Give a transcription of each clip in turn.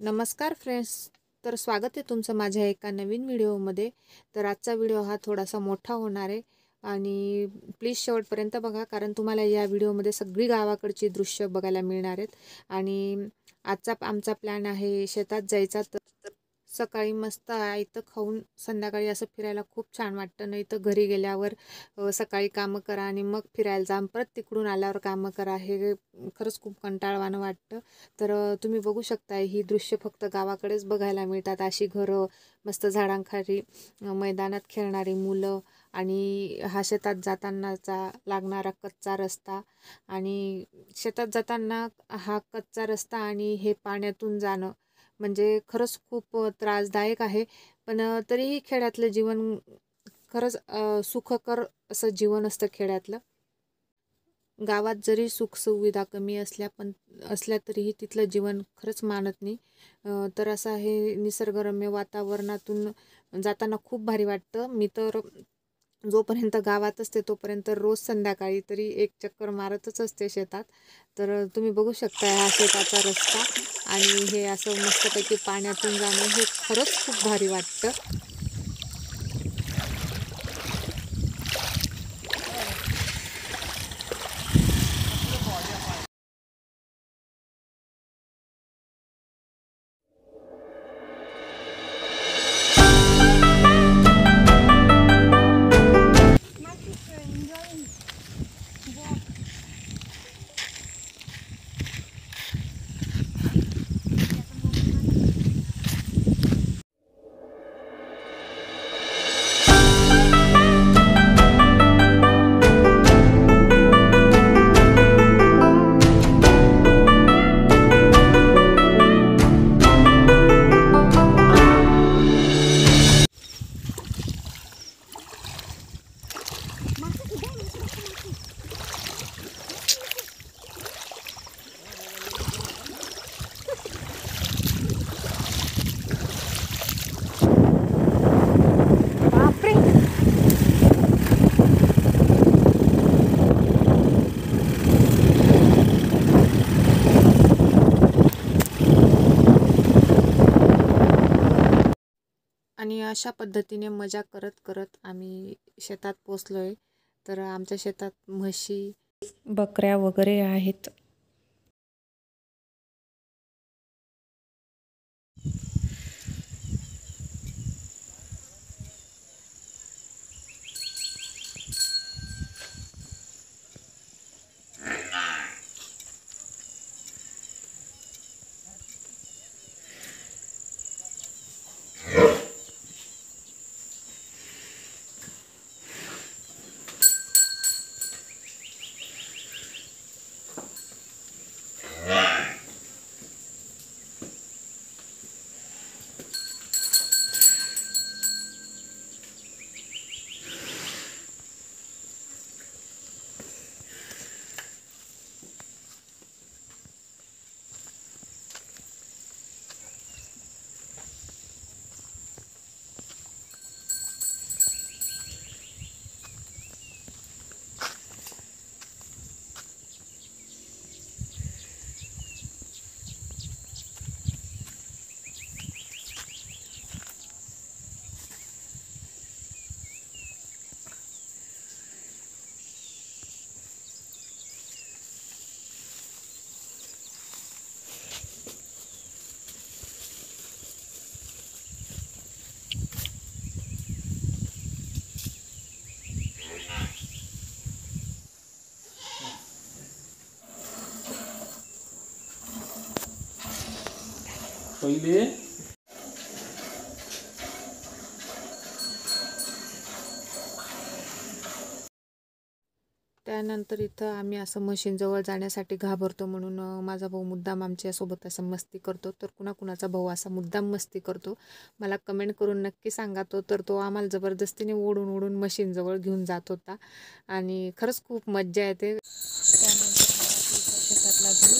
नमस्कार फ्रेंड्स. तर स्वागत आहे तुमचं माझ्या एका नवीन व्हिडिओमध्ये. तर आजचा व्हिडिओ हा थोडासा मोठा होणार आहे आणि प्लीज शेवटपर्यंत बघा, कारण तुम्हाला या व्हिडिओमध्ये सगळी गावाकडची दृश्य बघायला मिळणार आहेत. आणि आजचा आमचा प्लॅन आहे शेतात जायचा. तर सकाळी मस्त आयतं खाऊन संध्याकाळी असं फिरायला खूप छान वाटतं. नाही तर घरी गेल्यावर सकाळी कामं करा आणि मग फिरायला जा, परत तिकडून आल्यावर कामं करा, हे खरंच खूप कंटाळवाणं वाटतं. तर तुम्ही बघू शकता, ही दृश्य फक्त गावाकडेच बघायला मिळतात. अशी घरं, मस्त झाडांखाली मैदानात खेळणारी मुलं आणि हा शेतात जातानाचा लागणारा कच्चा रस्ता. आणि शेतात जाताना हा कच्चा रस्ता आणि हे पाण्यातून जाणं म्हणजे खरंच खूप त्रासदायक आहे. पण तरीही खेड्यातलं जीवन खरंच सुखकर असं जीवन असतं खेड्यातलं. गावात जरी सुखसुविधा कमी असल्या तरीही तिथलं जीवन खरंच मानत नाही. तर असं हे निसर्गरम्य वातावरणातून जाताना खूप भारी वाटतं. मी तर जोपर्यंत गावात असते तोपर्यंत रोज संध्याकाळी तरी एक चक्कर मारतच असते शेतात. तर तुम्ही बघू शकता हा शेताचा रस्ता आणि हे असं मस्तपैकी पाण्यातून जाणं हे खरंच खूप भारी वाटतं. आणि अशा पद्धतीने मजा करत करत आम्ही शेतात पोचलोय. तर आमच्या शेतात म्हशी, बकऱ्या वगैरे आहेत. पहिले त्यानंतर इथं आम्ही असं म्हशींजवळ जाण्यासाठी घाबरतो, म्हणून माझा भाऊ मुद्दाम आमच्यासोबत असं मस्ती करतो. तर कुणाकुणाचा भाऊ असा मुद्दाम मस्ती करतो मला कमेंट करून नक्की सांगा. तर तो आम्हाला जबरदस्तीने ओढून ओढून म्हशींजवळ घेऊन जात होता आणि खरंच खूप मज्जा येते. त्यानंतर शेतातला व्ह्यू.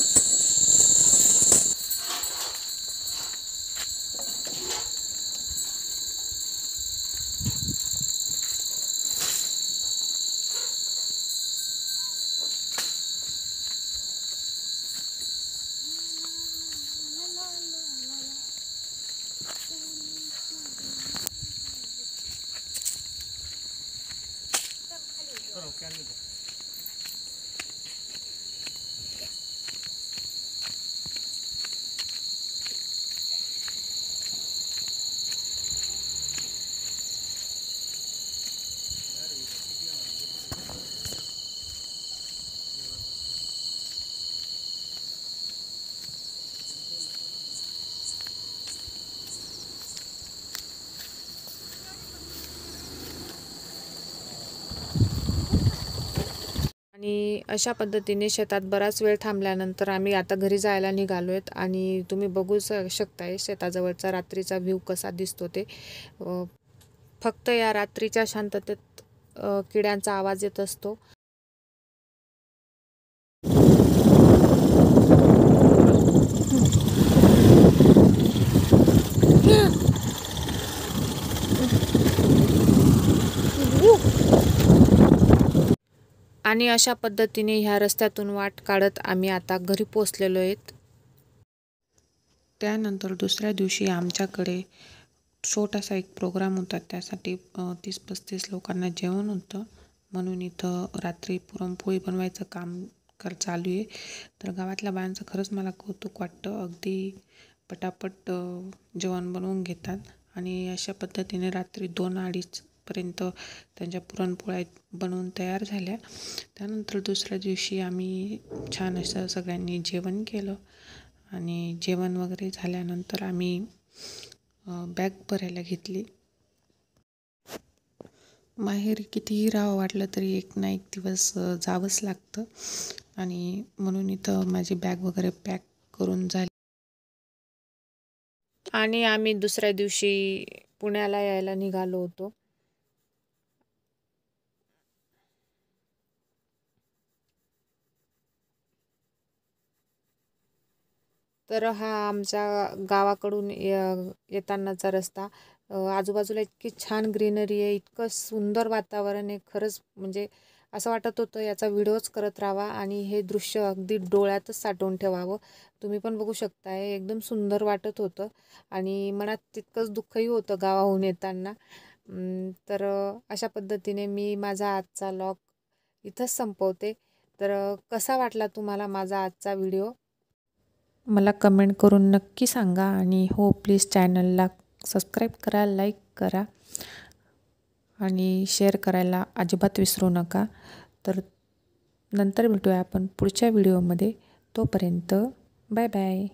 आणि अशा पद्धतीने शेतात बराच वेळ थांबल्यानंतर आम्ही आता घरी जायला निघालो आहेत. आणि तुम्ही बघू शकताय शेताजवळचा रात्रीचा व्ह्यू कसा दिसतो ते. फक्त या रात्रीच्या शांततेत किड्यांचा आवाज येत असतो. आणि अशा पद्धतीने ह्या रस्त्यातून वाट काढत आम्ही आता घरी पोचलेलो आहेत. त्यानंतर दुसऱ्या दिवशी आमच्याकडे छोटासा एक प्रोग्राम होता. त्यासाठी 30-35 लोकांना जेवण होतं, म्हणून इथं रात्री पुरणपोळी बनवायचं काम चालू आहे. तर गावातल्या बायांचं खरंच मला कौतुक वाटतं. अगदी पटापट जेवण बनवून घेतात आणि अशा पद्धतीने रात्री 2-2:30 पर्यंत त्यांच्या पुरणपोळ्या बनवून तयार झाल्या. त्यानंतर दुसऱ्या दिवशी आम्ही छान असं सगळ्यांनी जेवण केलं आणि जेवण वगैरे झाल्यानंतर आम्ही बॅग भरायला घेतली. माहेरी कितीही राहावं वाटलं तरी एक ना एक दिवस जावंच लागतं आणि म्हणून इथं माझी बॅग वगैरे पॅक करून झाली. आणि आम्ही दुसऱ्या दिवशी पुण्याला यायला निघालो होतो. तर हा आमच्या गावाकडून येतानाचा रस्ता. आजूबाजूला इतकी छान ग्रीनरी आहे, इतकं सुंदर वातावरण आहे. खरंच म्हणजे असं वाटत होतं याचा व्हिडिओच करत राहावा आणि हे दृश्य अगदी डोळ्यातच साठवून ठेवावं. तुम्ही पण बघू शकताय, एकदम सुंदर वाटत होतं आणि मनात तितकंच दुःखही होतं गावाहून येताना. तर अशा पद्धतीने मी माझा आजचा व्लॉग इथंच संपवते. तर कसा वाटला तुम्हाला माझा आजचा व्हिडिओ? मला कमेंट करून नक्की सांगा आणि हो प्लीज चॅनलला सबस्क्राईब करा, लाईक करा आणि शेअर करायला अजिबात विसरू नका. तर नंतर भेटूया आपण पुढच्या व्हिडिओमध्ये. तोपर्यंत बाय बाय.